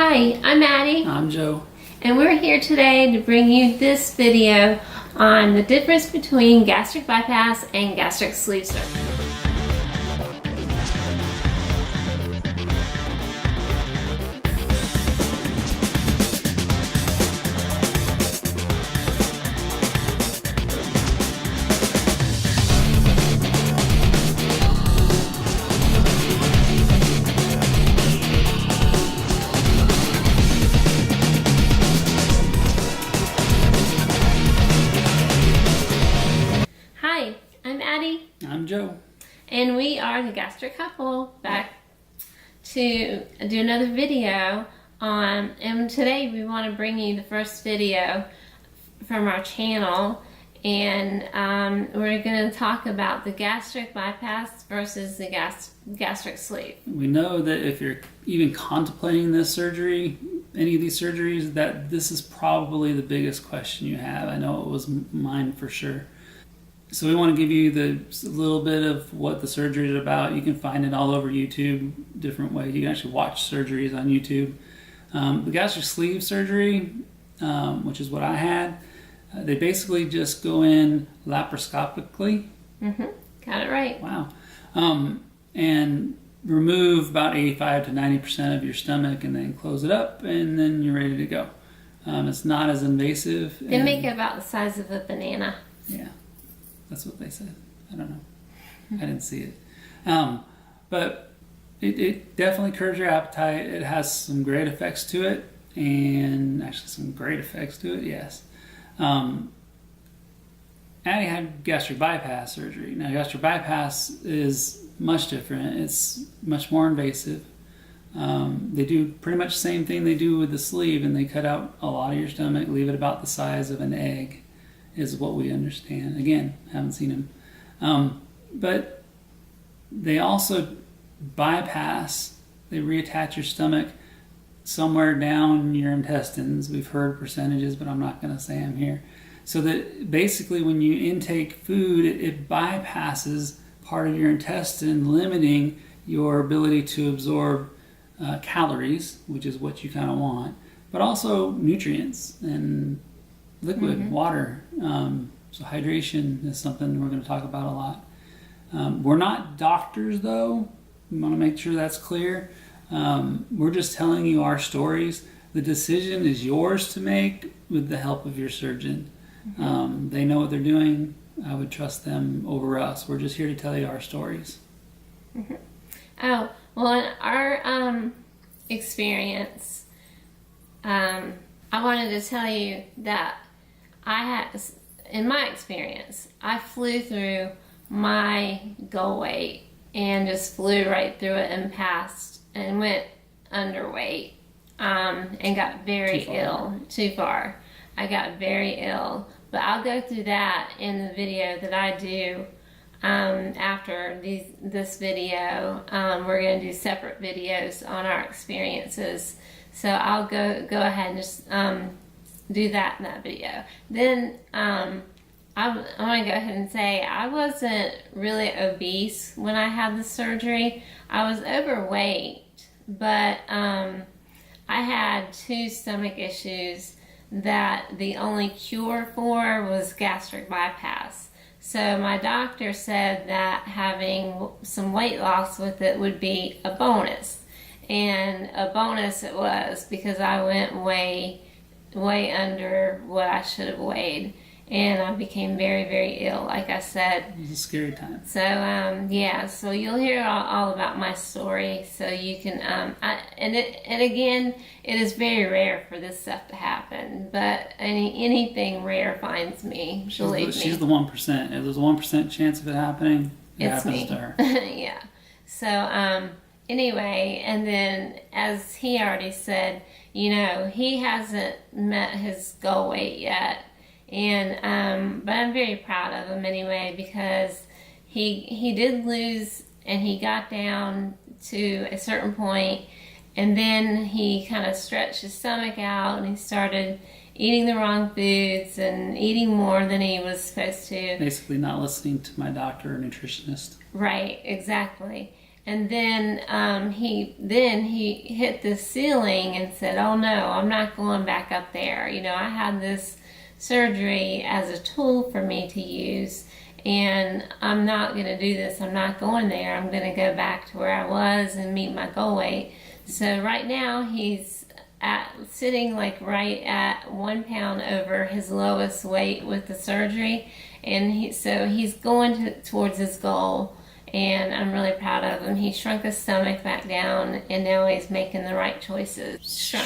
Hi, I'm Addy. I'm Joe. And we're here today to bring you this video on the difference between gastric bypass and gastric sleeve surgery. Hi, I'm Addy. I'm Joe. And we are the GastricCouple, back to do another video on, and today we want to bring you the first video from our channel, and we're going to talk about the gastric bypass versus the gastric sleeve. We know that if you're even contemplating this surgery, any of these surgeries, that this is probably the biggest question you have. I know it was mine for sure. So we want to give you a little bit of what the surgery is about. You can find it all over YouTube, different ways. You can actually watch surgeries on YouTube. The gastric sleeve surgery, which is what I had, they basically just go in laparoscopically. Mm-hmm. Got it right. Wow. And remove about 85 to 90% of your stomach and then close it up and then you're ready to go. It's not as invasive. They make it about the size of a banana. Yeah. That's what they said. I don't know. I didn't see it. But it definitely curbs your appetite. It has some great effects to it. And actually some great effects to it, yes. Addy had gastric bypass surgery. Now gastric bypass is much different. It's much more invasive. They do pretty much the same thing they do with the sleeve, and they cut out a lot of your stomach, leave it about the size of an egg, is what we understand. Again, haven't seen them. But they also bypass, they reattach your stomach somewhere down your intestines. We've heard percentages, but I'm not going to say them here. So that basically when you intake food, it bypasses part of your intestine, limiting your ability to absorb calories, which is what you kind of want, but also nutrients and liquid, water. So hydration is something we're going to talk about a lot. We're not doctors though. We want to make sure that's clear. We're just telling you our stories. The decision is yours to make with the help of your surgeon. They know what they're doing. I would trust them over us. We're just here to tell you our stories. Oh, well, in our experience, I wanted to tell you that in my experience, I flew through my goal weight and just flew right through it and passed and went underweight and got very ill. Too far. I got very ill. But I'll go through that in the video that I do after this video. We're going to do separate videos on our experiences. So I'll go ahead and just do that in that video. Then I want to go ahead and say I wasn't really obese when I had the surgery. I was overweight, but I had 2 stomach issues that the only cure for was gastric bypass. So my doctor said that having some weight loss with it would be a bonus. And a bonus it was, because I went way under what I should have weighed, and I became very, very ill, like I said. It was a scary time. So yeah, so you'll hear all about my story, so you can and again, it is very rare for this stuff to happen, but anything rare finds me. Believe me. She's the 1%. If there's a 1% chance of it happening, it's happens me. to her. Yeah. So anyway, and then as he already said, you know, he hasn't met his goal weight yet, and but I'm very proud of him anyway, because he did lose, and he got down to a certain point, and then he kind of stretched his stomach out, and he started eating the wrong foods and eating more than he was supposed to. Basically not listening to my doctor or nutritionist. Right, exactly. And then he hit the ceiling and said, "Oh no, I'm not going back up there. You know, I had this surgery as a tool for me to use, and I'm not going to do this. I'm not going there. I'm going to go back to where I was and meet my goal weight." So right now he's sitting like right at 1 pound over his lowest weight with the surgery, and he's going towards his goal. And I'm really proud of him. He shrunk his stomach back down, and now he's making the right choices.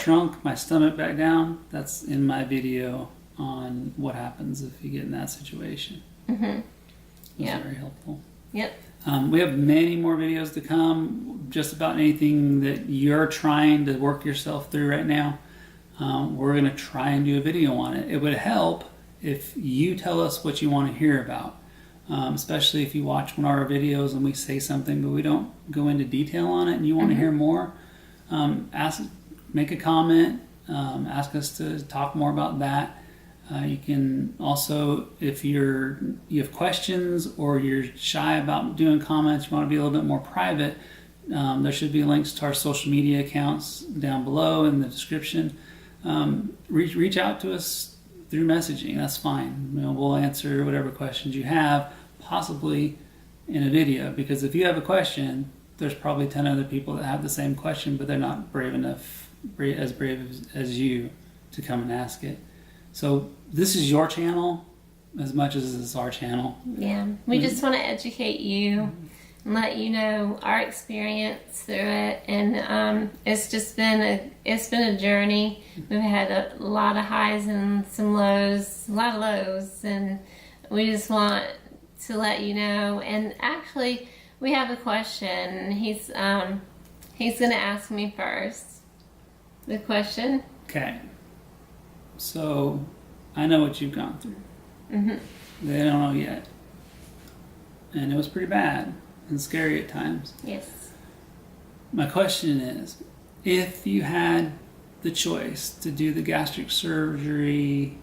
Shrunk my stomach back down. That's in my video on what happens if you get in that situation. Mm-hmm. Yeah, very helpful. Yep. We have many more videos to come, just about anything that you're trying to work yourself through right now. We're going to try and do a video on it. It would help if you tell us what you want to hear about. Especially if you watch one of our videos and we say something but we don't go into detail on it and you want to hear more, make a comment, ask us to talk more about that. You can also, if you have questions or you're shy about doing comments, you want to be a little bit more private, there should be links to our social media accounts down below in the description. Reach out to us through messaging. That's fine. You know, we'll answer whatever questions you have, possibly in a video, because if you have a question, there's probably 10 other people that have the same question, but they're not brave as you to come and ask it. So this is your channel as much as it's our channel. Yeah, we just want to educate you and let you know our experience through it, and it's just been a journey. We've had a lot of highs and some lows, a lot of lows, and we just want to let you know. And actually, we have a question. He's going to ask me first the question. Okay. So I know what you've gone through. Mm-hmm. They don't know yet, and it was pretty bad and scary at times. Yes. My question is, if you had the choice to do the gastric surgery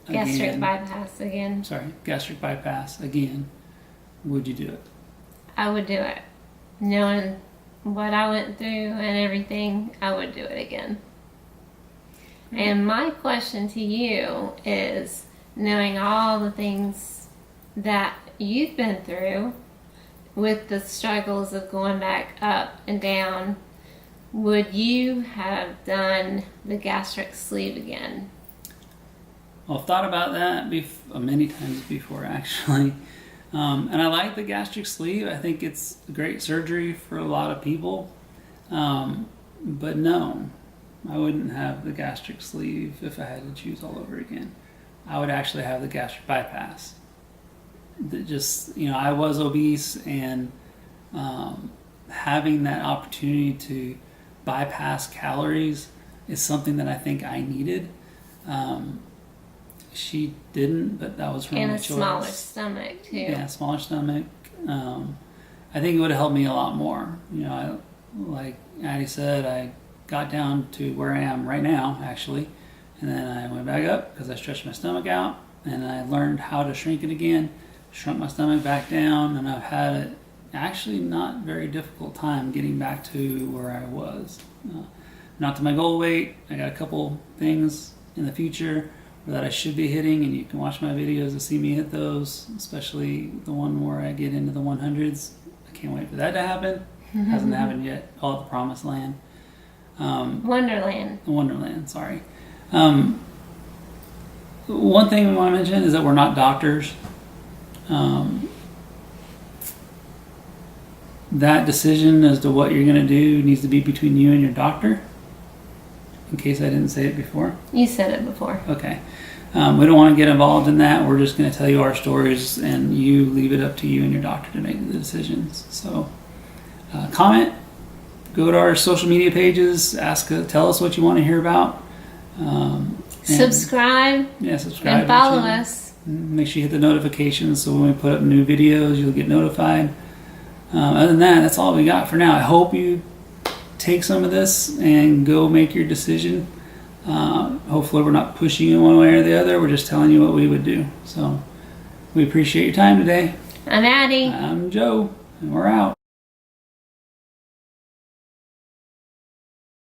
Gastric bypass again. Sorry, gastric bypass again, would you do it? I would do it. Knowing what I went through and everything, I would do it again. Mm-hmm. And my question to you is, knowing all the things that you've been through with the struggles of going back up and down, would you have done the gastric sleeve again? Well, I've thought about that many times before, actually. And I like the gastric sleeve. I think it's a great surgery for a lot of people. But no, I wouldn't have the gastric sleeve if I had to choose all over again. I would actually have the gastric bypass. I was obese, and having that opportunity to bypass calories is something that I think I needed. She didn't, but that was her own choice. And a smaller stomach too. Yeah, smaller stomach. I think it would have helped me a lot more. You know, like Addy said, I got down to where I am right now, actually, and then I went back up because I stretched my stomach out, and I learned how to shrink it again, shrunk my stomach back down, and I've had it actually not very difficult time getting back to where I was. Not to my goal weight. I got a couple things in the future that I should be hitting, and you can watch my videos to see me hit those, especially the one where I get into the 100s. I can't wait for that to happen. Hasn't happened yet. Call it the Promised Land. Wonderland. Wonderland, sorry. One thing we want to mention is that we're not doctors. That decision as to what you're going to do needs to be between you and your doctor. In case I didn't say it before. You said it before. Okay. We don't want to get involved in that. We're just going to tell you our stories, and you leave it up to you and your doctor to make the decisions. So comment, go to our social media pages, tell us what you want to hear about. Subscribe. Yeah, subscribe. And follow us. Make sure you hit the notifications so when we put up new videos, you'll get notified. Other than that, that's all we got for now. I hope you take some of this and go make your decision. Hopefully we're not pushing you one way or the other. We're just telling you what we would do. So we appreciate your time today. I'm Addy. I'm Joe, and we're out.